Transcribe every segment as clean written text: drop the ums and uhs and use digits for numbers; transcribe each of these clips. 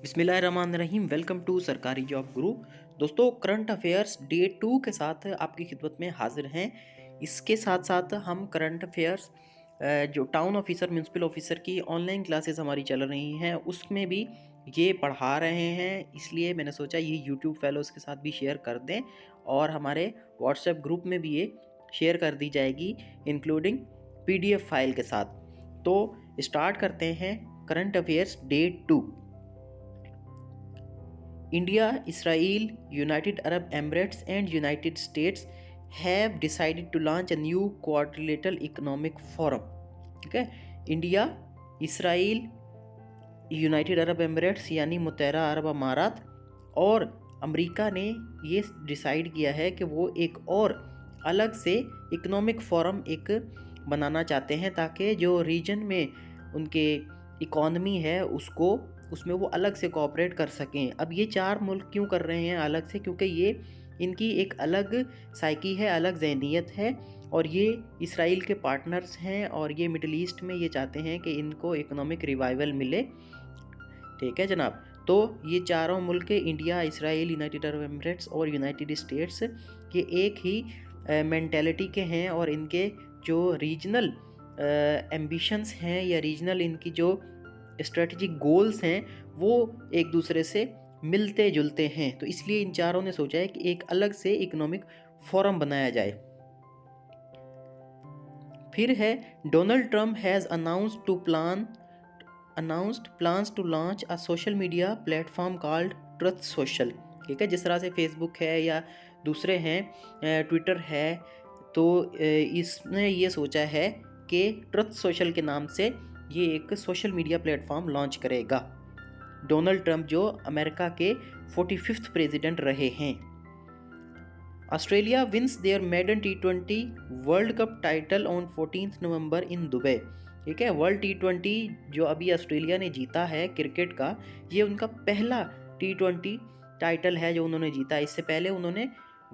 बिस्मिल्लाहिर्रहमानिर्रहीम। Welcome to सरकारी job गुरु। दोस्तों, करंट अफेयर्स डे 2 के साथ आपकी खिदमत में हाजिर हैं। इसके साथ साथ हम करंट अफेयर्स जो टाउन ऑफिसर म्यूनसिपल ऑफिसर की ऑनलाइन क्लासेस हमारी चल रही हैं उसमें भी ये पढ़ा रहे हैं। इसलिए मैंने सोचा ये यूट्यूब फेलोज़ के साथ भी शेयर कर दें और हमारे व्हाट्सएप ग्रुप में भी ये शेयर कर दी जाएगी इंक्लूडिंग PDF फाइल के साथ। तो स्टार्ट करते हैं current affairs day 2। India, Israel, United Arab Emirates and United States have decided to launch a new quadrilateral economic forum. ठीक है, India, Israel, United Arab Emirates यानी मुत्तहदा अरब अमारात और अमेरिका ने ये डिसाइड किया है कि वो एक और अलग से इकोनॉमिक फोरम एक बनाना चाहते हैं ताकि जो रीजन में उनके इकॉनमी है उसमें वो अलग से कोऑपरेट कर सकें। अब ये चार मुल्क क्यों कर रहे हैं अलग से? क्योंकि ये इनकी एक अलग साइकी है, अलग जहनीत है और ये इसराइल के पार्टनर्स हैं और ये मिडिल ईस्ट में ये चाहते हैं कि इनको इकोनॉमिक रिवाइवल मिले। ठीक है जनाब। तो ये चारों मुल्क India, Israel, United Arab Emirates और यूनाइटेड स्टेट्स ये एक ही मेंटालिटी के हैं और इनके जो रीजनल एम्बिशंस हैं या रीजनल इनकी जो स्ट्रेटजिक गोल्स हैं वो एक दूसरे से मिलते जुलते हैं। तो इसलिए इन चारों ने सोचा है कि एक अलग से इकोनॉमिक फोरम बनाया जाए। फिर है Donald Trump has announced plans to launch a social media platform called Truth Social। ठीक है, जिस तरह से फेसबुक है या दूसरे हैं, ट्विटर है, तो इसने ये सोचा है कि ट्रुथ सोशल के नाम से ये एक सोशल मीडिया प्लेटफॉर्म लॉन्च करेगा। डोनाल्ड ट्रम्प जो अमेरिका के 45th प्रेसिडेंट रहे हैं। Australia wins their maiden T20 world cup title on 14 November in Dubai. ठीक है, वर्ल्ड T20 जो अभी ऑस्ट्रेलिया ने जीता है क्रिकेट का, ये उनका पहला T20 टाइटल है जो उन्होंने जीता। इससे पहले उन्होंने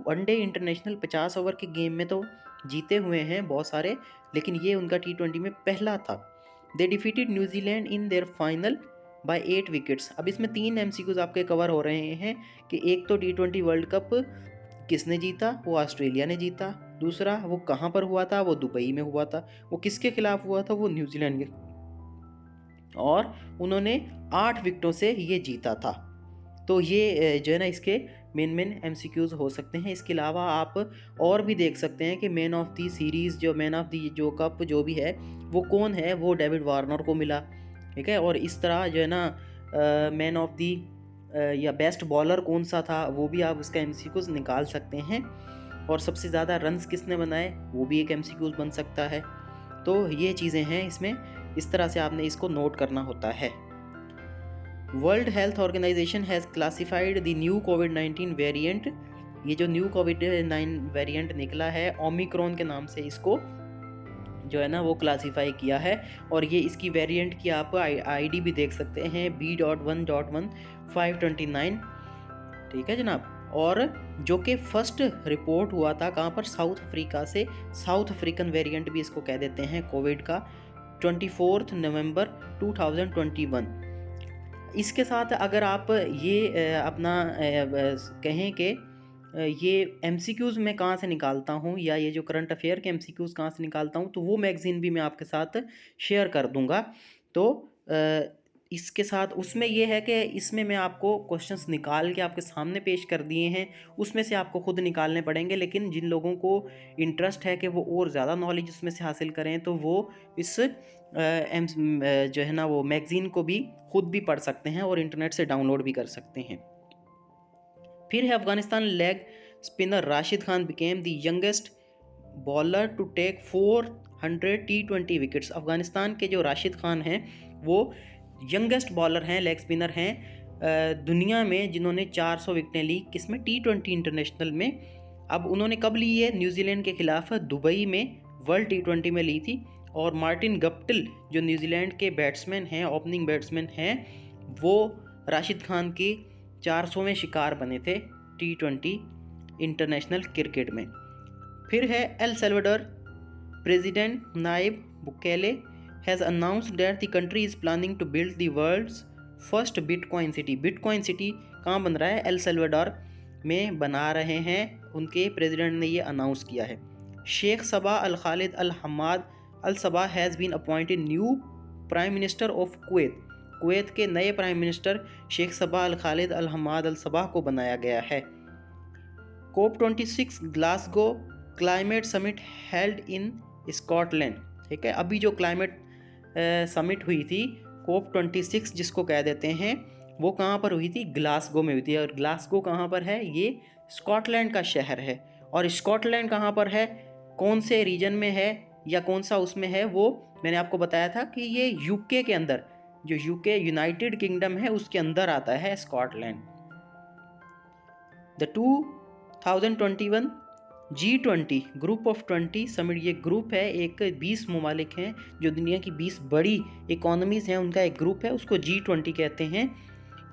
वनडे इंटरनेशनल 50 ओवर के गेम में तो जीते हुए हैं बहुत सारे, लेकिन ये उनका T20 में पहला था। They defeated New Zealand in their final by 8 wickets. अब इसमें 3 MCQs आपके कवर हो रहे हैं कि एक तो T20 वर्ल्ड कप किसने जीता, वो ऑस्ट्रेलिया ने जीता। दूसरा, वो कहाँ पर हुआ था, वो दुबई में हुआ था। वो किसके खिलाफ हुआ था, वो न्यूजीलैंड के, और उन्होंने 8 विकेटों से ये जीता था। तो ये जो है ना इसके मेन MCQs हो सकते हैं। इसके अलावा आप और भी देख सकते हैं कि मैन ऑफ दी सीरीज़ जो मैन ऑफ दी जो कप जो भी है वो कौन है, वो डेविड वार्नर को मिला। ठीक है, और इस तरह जो है ना मैन ऑफ दी या बेस्ट बॉलर कौन सा था वो भी आप उसका MCQs निकाल सकते हैं। और सबसे ज़्यादा रन्स किसने बनाए वो भी एक MCQs बन सकता है। तो ये चीज़ें हैं इसमें, इस तरह से आपने इसको नोट करना होता है। World health organization has classified the new कोविड-19 वेरिएंट। ये जो न्यू कोविड-19 वेरिएंट निकला है ओमिक्रॉन के नाम से, इसको जो है ना वो क्लासीफाई किया है। और ये इसकी वेरिएंट की आप ID भी देख सकते हैं B.1.1529। ठीक है जनाब। और जो कि फर्स्ट रिपोर्ट हुआ था कहाँ पर, साउथ अफ्रीका से। साउथ अफ्रीकन वेरिएंट भी इसको कह देते हैं कोविड का, 24 नवंबर 2021। इसके साथ अगर आप ये अपना कहें कि ये MCQs मैं कहाँ से निकालता हूँ या ये जो करंट अफेयर के MCQs कहाँ से निकालता हूँ, तो वो मैगज़ीन भी मैं आपके साथ शेयर कर दूँगा। तो इसके साथ उसमें ये है कि इसमें मैं आपको क्वेश्चंस निकाल के आपके सामने पेश कर दिए हैं, उसमें से आपको खुद निकालने पड़ेंगे। लेकिन जिन लोगों को इंटरेस्ट है कि वो और ज़्यादा नॉलेज उसमें से हासिल करें तो वो इस जो है ना वो मैगज़ीन को भी खुद भी पढ़ सकते हैं और इंटरनेट से डाउनलोड भी कर सकते हैं। फिर है Afghanistan leg spinner Rashid Khan became the youngest bowler to take 400 T20 wickets. Afghanistan के जो राशिद खान हैं वो यंगेस्ट बॉलर हैं, लेग स्पिनर हैं दुनिया में जिन्होंने 400 विकेटें ली। किसमें? T20 इंटरनेशनल में। अब उन्होंने कब ली है? न्यूजीलैंड के खिलाफ दुबई में वर्ल्ड T20 में ली थी। और मार्टिन गप्टिल जो न्यूजीलैंड के बैट्समैन हैं, ओपनिंग बैट्समैन हैं, वो राशिद खान की 400वें शिकार बने थे T20 इंटरनेशनल क्रिकेट में। फिर है El Salvador president Nayib Bukele has announced that the country is planning to build the world's first bitcoin city. Bitcoin city कहाँ बन रहा है? एल सल्वाडोर में बना रहे हैं, उनके प्रेसिडेंट ने ये अनाउंस किया है। Sheikh Sabah Al Khalid Al Hamad Al Sabah has been appointed new prime minister of Kuwait. Kuwait के नए prime minister Sheikh Sabah Al Khalid Al Hamad Al Sabah को बनाया गया है। COP26 Glasgow climate summit held in Scotland. ठीक है, अभी जो क्लाइमेट समिट हुई थी COP26 जिसको कह देते हैं, वो कहाँ पर हुई थी? ग्लासगो में हुई थी। और ग्लासगो कहाँ पर है? ये स्कॉटलैंड का शहर है। और स्कॉटलैंड कहाँ पर है, कौन से रीजन में है या कौन सा उसमें है, वो मैंने आपको बताया था कि ये यूके के अंदर, जो यूके यूनाइटेड किंगडम है उसके अंदर आता है Scotland. The 2021 G20 group of 20 summit, ये ग्रुप है, एक 20 ममालिक हैं जो दुनिया की 20 बड़ी इकोनॉमीज़ हैं, उनका एक ग्रुप है, उसको G20 कहते हैं।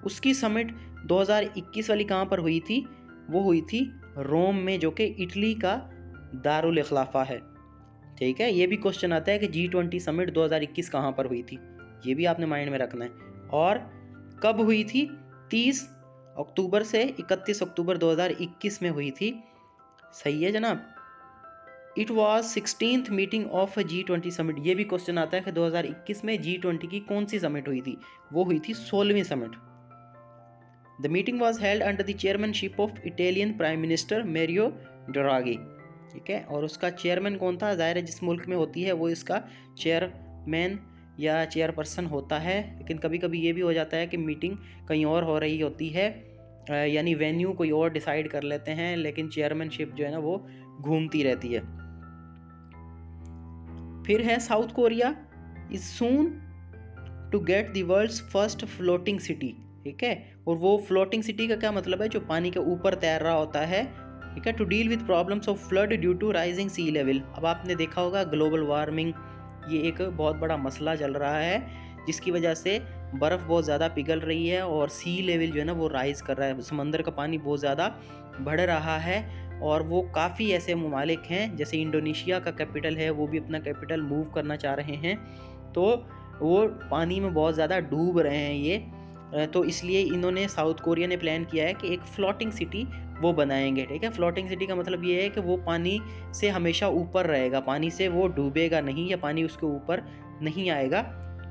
उसकी समिट 2021 वाली कहाँ पर हुई थी? वो हुई थी रोम में, जो कि इटली का दारुल खिलाफा है। ठीक है, ये भी क्वेश्चन आता है कि G20 समिट 2021 कहाँ पर हुई थी, ये भी आपने माइंड में रखना है। और कब हुई थी? 30 अक्टूबर से 31 अक्टूबर 2021 में हुई थी। सही है जनाब। It was 16th meeting of G20 summit. ये भी क्वेश्चन आता है कि 2021 में G20 की कौन सी समिट हुई थी? वो हुई थी 16वीं summit. The meeting was held under the chairmanship of Italian prime minister Mario Draghi. ठीक है, और उसका चेयरमैन कौन था? ज़ाहिर है जिस मुल्क में होती है वो इसका चेयरमैन या चेयरपर्सन होता है, लेकिन कभी कभी ये भी हो जाता है कि मीटिंग कहीं और हो रही होती है, यानी वेन्यू कोई और डिसाइड कर लेते हैं, लेकिन चेयरमैनशिप जो है ना वो घूमती रहती है। फिर है South Korea is soon to get the world's first floating city. ठीक है, और वो फ्लोटिंग सिटी का क्या मतलब है? जो पानी के ऊपर तैर रहा होता है। ठीक है, to deal with problems of flood due to rising sea level. अब आपने देखा होगा ग्लोबल वार्मिंग, ये एक बहुत बड़ा मसला चल रहा है, जिसकी वजह से बर्फ़ बहुत ज़्यादा पिघल रही है और सी लेवल जो है ना वो राइज़ कर रहा है, समंदर का पानी बहुत ज़्यादा बढ़ रहा है। और वो काफ़ी ऐसे ममालिक हैं, जैसे इंडोनेशिया का कैपिटल है, वो भी अपना कैपिटल मूव करना चाह रहे हैं, तो वो पानी में बहुत ज़्यादा डूब रहे हैं ये। तो इसलिए इन्होंने, साउथ कोरिया ने प्लान किया है कि एक फ्लोटिंग सिटी वो बनाएंगे। ठीक है, फ्लोटिंग सिटी का मतलब ये है कि वो पानी से हमेशा ऊपर रहेगा, पानी से वो डूबेगा नहीं या पानी उसके ऊपर नहीं आएगा।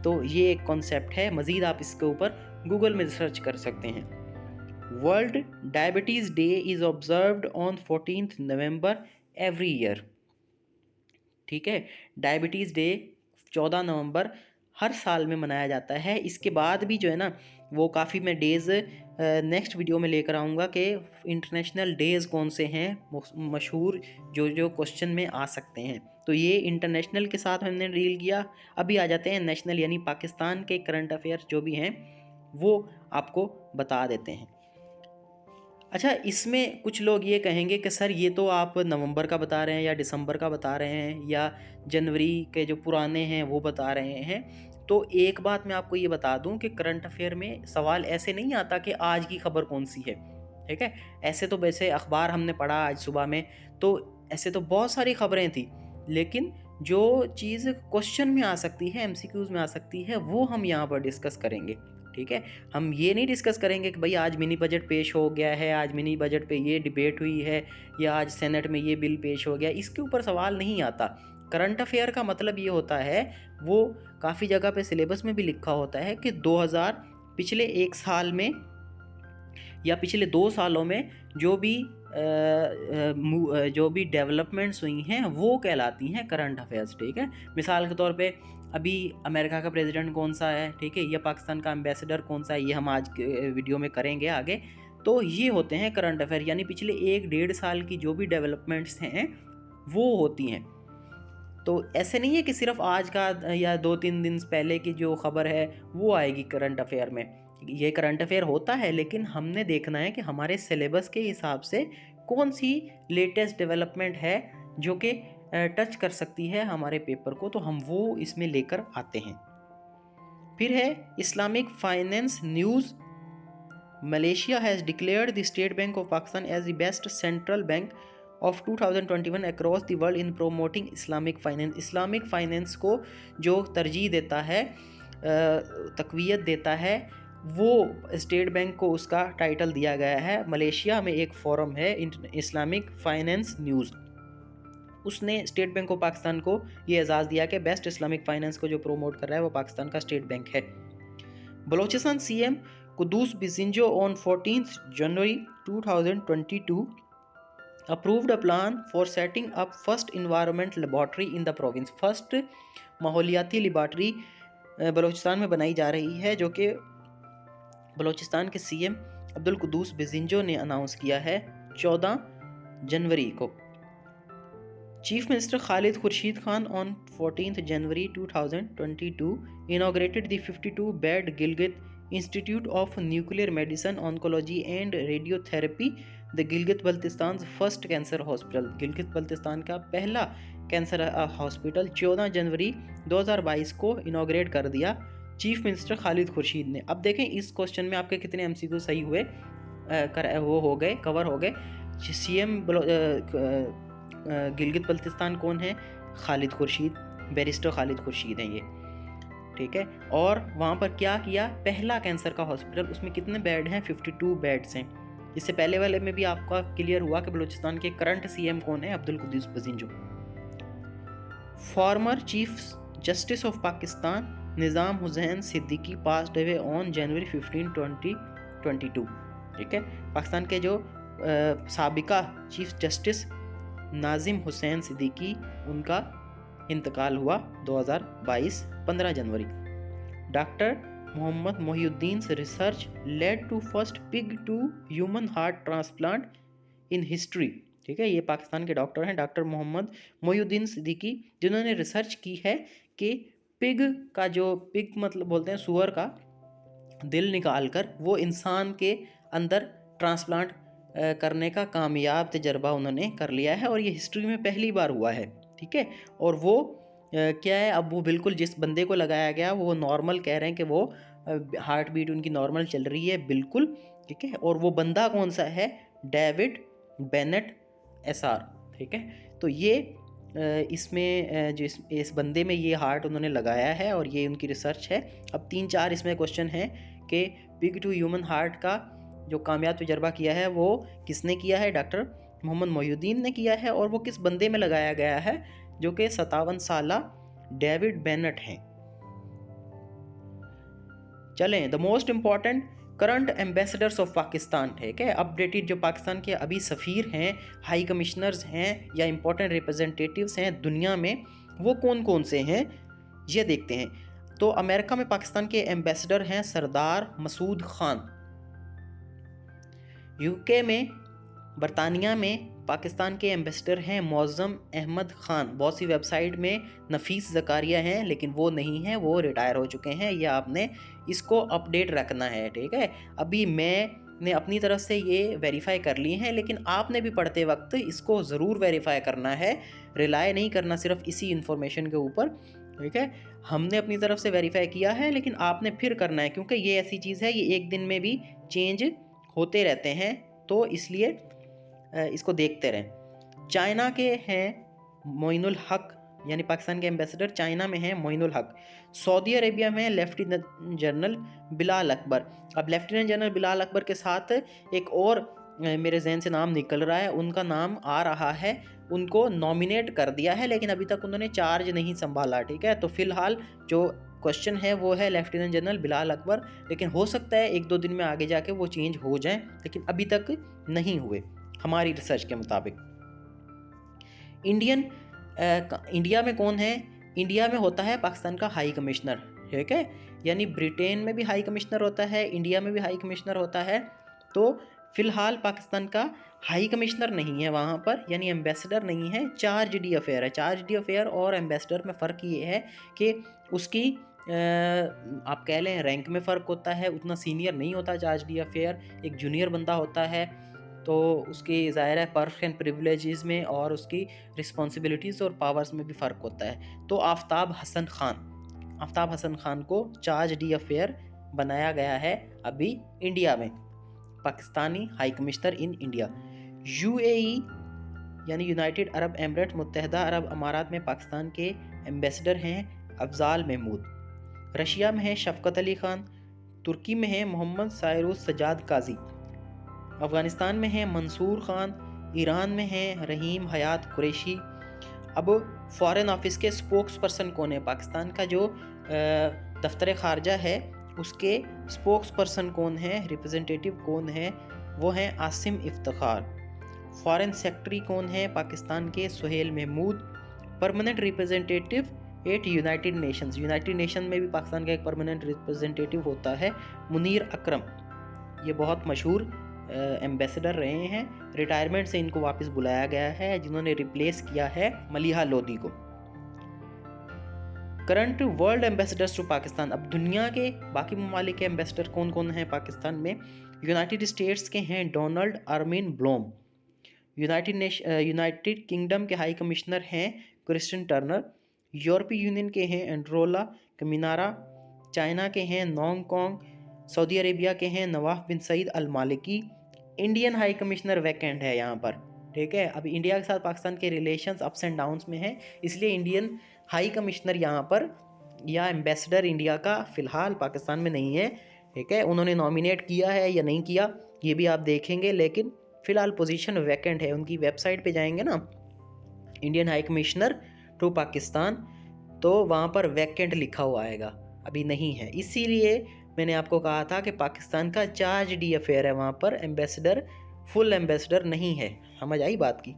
तो ये एक कॉन्सेप्ट है, मज़ीद आप इसके ऊपर गूगल में सर्च कर सकते हैं। World diabetes day is observed on 14 November every year. ठीक है, डायबिटीज़ डे 14 नवंबर हर साल में मनाया जाता है। इसके बाद भी जो है ना वो काफ़ी मैं डेज़ नेक्स्ट वीडियो में लेकर आऊँगा कि इंटरनेशनल डेज़ कौन से हैं मशहूर, जो जो क्वेश्चन में आ सकते हैं। तो ये इंटरनेशनल के साथ हमने डील किया। अभी आ जाते हैं नेशनल, यानी पाकिस्तान के करंट अफेयर्स जो भी हैं वो आपको बता देते हैं। अच्छा, इसमें कुछ लोग ये कहेंगे कि सर ये तो आप नवंबर का बता रहे हैं या दिसंबर का बता रहे हैं या जनवरी के जो पुराने हैं वो बता रहे हैं। तो एक बात मैं आपको ये बता दूं कि करंट अफेयर में सवाल ऐसे नहीं आता कि आज की खबर कौन सी है। ठीक है, ऐसे तो वैसे अखबार हमने पढ़ा आज सुबह में, तो ऐसे तो बहुत सारी खबरें थी, लेकिन जो चीज़ क्वेश्चन में आ सकती है, MCQs में आ सकती है, वो हम यहाँ पर डिस्कस करेंगे। ठीक है, हम ये नहीं डिस्कस करेंगे कि भाई आज मिनी बजट पेश हो गया है, आज मिनी बजट पे ये डिबेट हुई है, या आज सेनेट में ये बिल पेश हो गया, इसके ऊपर सवाल नहीं आता। करंट अफेयर का मतलब ये होता है, वो काफ़ी जगह पे सिलेबस में भी लिखा होता है कि 2000 पिछले एक साल में या पिछले 2 सालों में जो भी डेवलपमेंट्स हुई हैं वो कहलाती हैं करंट अफेयर्स। ठीक है, मिसाल के तौर पे अभी अमेरिका का प्रेसिडेंट कौन सा है, ठीक है, या पाकिस्तान का एम्बेसडर कौन सा है, ये हम आज के वीडियो में करेंगे आगे। तो ये होते हैं करंट अफेयर, यानी पिछले 1-1.5 साल की जो भी डेवलपमेंट्स हैं वो होती हैं। तो ऐसे नहीं है कि सिर्फ आज का या 2-3 दिन पहले की जो खबर है वो आएगी करंट अफेयर में। ये करंट अफेयर होता है, लेकिन हमने देखना है कि हमारे सिलेबस के हिसाब से कौन सी लेटेस्ट डेवलपमेंट है जो कि टच कर सकती है हमारे पेपर को, तो हम वो इसमें लेकर आते हैं। फिर है Islamic finance news. Malaysia has declared the State Bank of Pakistan as the best central bank of 2021 across the world in promoting Islamic finance. Islamic finance को जो तरजीह देता है, तकवीयत देता है, वो स्टेट बैंक को उसका टाइटल दिया गया है। मलेशिया में एक फोरम है इस्लामिक फाइनेंस न्यूज़, उसने स्टेट बैंक ऑफ पाकिस्तान को ये एजाज़ दिया कि बेस्ट इस्लामिक फाइनेंस को जो प्रमोट कर रहा है वो पाकिस्तान का स्टेट बैंक है। Balochistan CM Quddus Bizenjo on 14 January 2022 approved a plan for setting up first environment laboratory in the province। First माहौलियाती लेबॉर्ट्री बलोचिस्तान में बनाई जा रही है, जो कि बलोचिस्तान के सीएम अब्दुल कुद्दूस बिसिंजो ने अनाउंस किया है 14 जनवरी को। Chief minister Khalid Khurshid Khan on 14 January 2022 inaugurated the 52-bed Gilgit institute of nuclear medicine oncology and radiotherapy the Gilgit Baltistan first cancer hospital. Gilgit Baltistan का पहला कैंसर हॉस्पिटल 14 जनवरी 2022 को इनॉग्रेट कर दिया चीफ मिनिस्टर खालिद खुर्शीद ने। अब देखें इस क्वेश्चन में आपके कितने एमसीक्यू सही हुए, वो हो गए, कवर हो गए। सीएम गिलगित बल्तिस्तान कौन है? खालिद खुर्शीद, बैरिस्टर खालिद खुर्शीद हैं ये, ठीक है। और वहाँ पर क्या किया? पहला कैंसर का हॉस्पिटल, उसमें कितने बेड हैं? 52 बेड्स हैं। इससे पहले वाले में भी आपका क्लियर हुआ कि बलूचिस्तान के करंट सीएम कौन है? Abdul Quddus Bizenjo. Former chief justice of Pakistan Nizam Hussain Siddiqui passed away on January 15, 2022, ठीक है। पाकिस्तान के जो साबिका चीफ जस्टिस नाजिम हुसैन सिद्दीकी, उनका इंतकाल हुआ 2022 15 जनवरी। Doctor Mohammad Mohiuddin research led to first pig to human heart transplant in history, ठीक है। ये पाकिस्तान के डॉक्टर हैं, डॉक्टर मोहम्मद मोहिउद्दीन सिद्दीकी, जिन्होंने रिसर्च की है कि पिग का जो, पिग मतलब बोलते हैं सूअर का दिल निकाल कर वो इंसान के अंदर ट्रांसप्लांट करने का कामयाब तजर्बा उन्होंने कर लिया है, और ये हिस्ट्री में पहली बार हुआ है, ठीक है। और वो क्या है, अब वो बिल्कुल जिस बंदे को लगाया गया वो नॉर्मल कह रहे हैं कि वो हार्ट बीट उनकी नॉर्मल चल रही है बिल्कुल, ठीक है। और वो बंदा कौन सा है? डेविड बेनेट एसआर, ठीक है। तो ये इसमें जो इस बंदे में ये हार्ट उन्होंने लगाया है और ये उनकी रिसर्च है। अब 3-4 इसमें क्वेश्चन हैं कि पिग टू ह्यूमन हार्ट का जो कामयाब तजर्बा किया है वो किसने किया है? डॉक्टर मोहम्मद मोहिउद्दीन ने किया है। और वो किस बंदे में लगाया गया है? जो कि 57 साला डेविड बेनेट हैं। चलें, the most important current ambassadors of Pakistan, ठीक है। अपडेटेड जो पाकिस्तान के अभी सफ़ीर हैं, हाई कमिश्नर्स हैं या इंपॉर्टेंट रिप्रेजेंटेटिव्स हैं दुनिया में, वो कौन कौन से हैं ये देखते हैं। तो अमेरिका में पाकिस्तान के एम्बेसडर हैं सरदार मसूद खान। यूके में, बरतानिया में पाकिस्तान के एम्बेसडर हैं मौज़म अहमद ख़ान। बहुत सी वेबसाइट में नफीस ज़कारिया हैं, लेकिन वो नहीं हैं, वो रिटायर हो चुके हैं। ये आपने इसको अपडेट रखना है, ठीक है। अभी मैंने अपनी तरफ से ये वेरीफाई कर लिए हैं, लेकिन आपने भी पढ़ते वक्त इसको ज़रूर वेरीफाई करना है, रिलाय नहीं करना सिर्फ इसी इन्फॉर्मेशन के ऊपर, ठीक है। हमने अपनी तरफ से वेरीफाई किया है, लेकिन आपने फिर करना है, क्योंकि ये ऐसी चीज़ है, ये एक दिन में भी चेंज होते रहते हैं, तो इसलिए इसको देखते रहें। चाइना के हैं मोइनुल हक, यानी पाकिस्तान के एम्बेसडर चाइना में हैं मोइनुल हक। सऊदी अरेबिया में लेफ्टिनेंट जनरल बिलाल अकबर। अब लेफ्टिनेंट जनरल बिलाल अकबर के साथ एक और मेरे जहन से नाम निकल रहा है, उनका नाम आ रहा है, उनको नॉमिनेट कर दिया है, लेकिन अभी तक उन्होंने चार्ज नहीं संभाला, ठीक है। तो फिलहाल जो क्वेश्चन है वो है लेफ्टिनेंट जनरल बिलाल अकबर, लेकिन हो सकता है 1-2 दिन में आगे जाके वो चेंज हो जाए, लेकिन अभी तक नहीं हुए हमारी रिसर्च के मुताबिक। इंडिया में कौन है? इंडिया में होता है पाकिस्तान का हाई कमिश्नर, ठीक है। यानी ब्रिटेन में भी हाई कमिश्नर होता है, इंडिया में भी हाई कमिश्नर होता है। तो फिलहाल पाकिस्तान का हाई कमिश्नर नहीं है वहाँ पर, यानी एम्बेसडर नहीं है, चार्ज डी अफेयर है। चार्ज डी अफेयर और एम्बेसडर में फ़र्क ये है कि उसकी आप कह लें रैंक में फ़र्क होता है, उतना सीनियर नहीं होता चार्ज डी अफेयर, एक जूनियर बंदा होता है, तो उसकी ज़ाहिर है पर्क्स एंड प्रिविलेजेस में और उसकी रिस्पॉन्सिबिलिटीज़ और पावर्स में भी फ़र्क होता है। तो आफ्ताब हसन ख़ान को चार्ज डी अफेयर बनाया गया है अभी इंडिया में, Pakistani high commissioner in India. UAE यानी यूनाइटेड अरब एमिरेट, मुत्तहदा अरब अमारात में पाकिस्तान के एम्बेसडर हैं अफजाल महमूद। रशिया में है शफकत अली ख़ान। तुर्की में है मोहम्मद सायरुस सजाद काजी, अफ़गानिस्तान में है मंसूर खान, ईरान में है रहीम हयात कुरैशी। अब फॉरेन ऑफिस के स्पोक्स पर्सन कौन है? पाकिस्तान का जो दफ्तर खारजा है उसके स्पोक्स पर्सन कौन है, रिप्रेजेंटेटिव कौन है? वो हैं आसिम इफ्तिखार। फॉरेन सेक्रेटरी कौन है? पाकिस्तान के Suhail Mahmood. Permanent representative at United Nations, United Nation में भी पाकिस्तान का एक परमानेंट रिप्रेजेंटेटिव होता है, मुनीर अकरम। ये बहुत मशहूर एम्बेसडर रहे हैं, रिटायरमेंट से इनको वापस बुलाया गया है, जिन्होंने रिप्लेस किया है मलिहा लोधी को। Current world ambassadors to Pakistan, अब दुनिया के बाकी ममालिक के एम्बेसडर कौन कौन हैं पाकिस्तान में? यूनाइटेड स्टेट्स के हैं Donald Armin Blom, United kingdom के हाई कमिश्नर हैं क्रिस्टियन टर्नर, यूरोपीय यूनियन के हैं एंड्रोला कमिनारा, चाइना के हैं नोंग कोंग, सऊदी अरेबिया के हैं नवाफ बिन सईद अल मालिकी। इंडियन हाई कमिश्नर वैकेंट है यहाँ पर, ठीक है। अभी इंडिया के साथ पाकिस्तान के रिलेशंस अप्स एंड डाउन्स में हैं, इसलिए इंडियन हाई कमिश्नर यहाँ पर या एम्बेसडर इंडिया का फ़िलहाल पाकिस्तान में नहीं है, ठीक है। उन्होंने नॉमिनेट किया है या नहीं किया ये भी आप देखेंगे, लेकिन फ़िलहाल पोजीशन वैकेंट है। उनकी वेबसाइट पे जाएंगे ना, Indian high commissioner to Pakistan, तो वहाँ पर वैकेंट लिखा हुआ आएगा, अभी नहीं है। इसीलिए मैंने आपको कहा था कि पाकिस्तान का चार्ज डी अफेयर है, वहाँ पर एम्बेसडर फुल एम्बेसडर नहीं है। समझ आई बात की।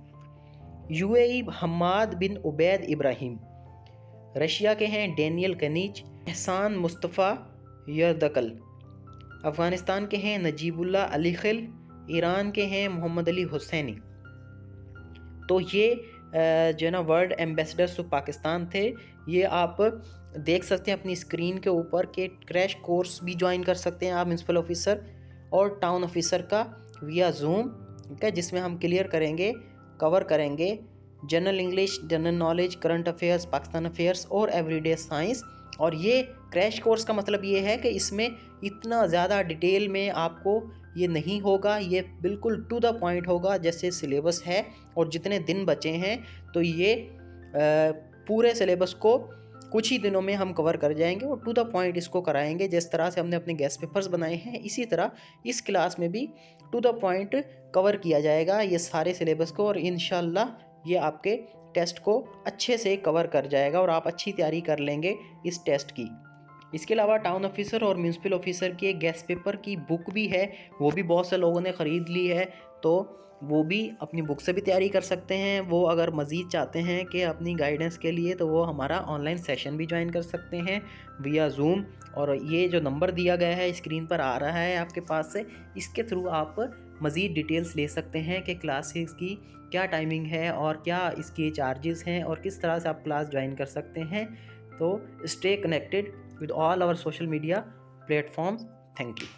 यूएई हम्माद बिन उबैद इब्राहिम, रशिया के हैं डैनियल कनीज, एहसान मुस्तफ़ा यरदकल, अफ़गानिस्तान के हैं नजीबुल्ला अली खिल, ईरान के हैं मोहम्मद अली हुसैनी। तो ये जो है ना वर्ल्ड एम्बेसडर्स टू पाकिस्तान थे। ये आप देख सकते हैं अपनी स्क्रीन के ऊपर के क्रैश कोर्स भी ज्वाइन कर सकते हैं आप म्युनिसिपल ऑफिसर और टाउन ऑफिसर का विया जूम, ठीक है, जिसमें हम क्लियर करेंगे, कवर करेंगे general English, general knowledge, current affairs, Pakistan affairs और एवरीडे साइंस। और ये क्रैश कोर्स का मतलब ये है कि इसमें इतना ज़्यादा डिटेल में आपको ये नहीं होगा, ये बिल्कुल टू द पॉइंट होगा जैसे सिलेबस है। और जितने दिन बचे हैं तो ये पूरे सिलेबस को कुछ ही दिनों में हम कवर कर जाएंगे और टू द पॉइंट इसको कराएंगे। जिस तरह से हमने अपने गेस्ट पेपर्स बनाए हैं, इसी तरह इस क्लास में भी टू द पॉइंट कवर किया जाएगा ये सारे सिलेबस को, और इंशाल्लाह ये आपके टेस्ट को अच्छे से कवर कर जाएगा और आप अच्छी तैयारी कर लेंगे इस टेस्ट की। इसके अलावा टाउन ऑफिसर और म्युनिसिपल ऑफिसर के गेस्ट पेपर की बुक भी है, वो भी बहुत से लोगों ने ख़रीद ली है, तो वो भी अपनी बुक से भी तैयारी कर सकते हैं। वो अगर मज़ीद चाहते हैं कि अपनी गाइडेंस के लिए, तो वो हमारा ऑनलाइन सेशन भी ज्वाइन कर सकते हैं विया जूम। और ये जो नंबर दिया गया है स्क्रीन पर आ रहा है आपके पास से, इसके थ्रू आप मज़ीद डिटेल्स ले सकते हैं कि क्लासेस की क्या टाइमिंग है और क्या इसके चार्जेस हैं और किस तरह से आप क्लास ज्वाइन कर सकते हैं। तो stay connected with all our social media platforms. Thank you.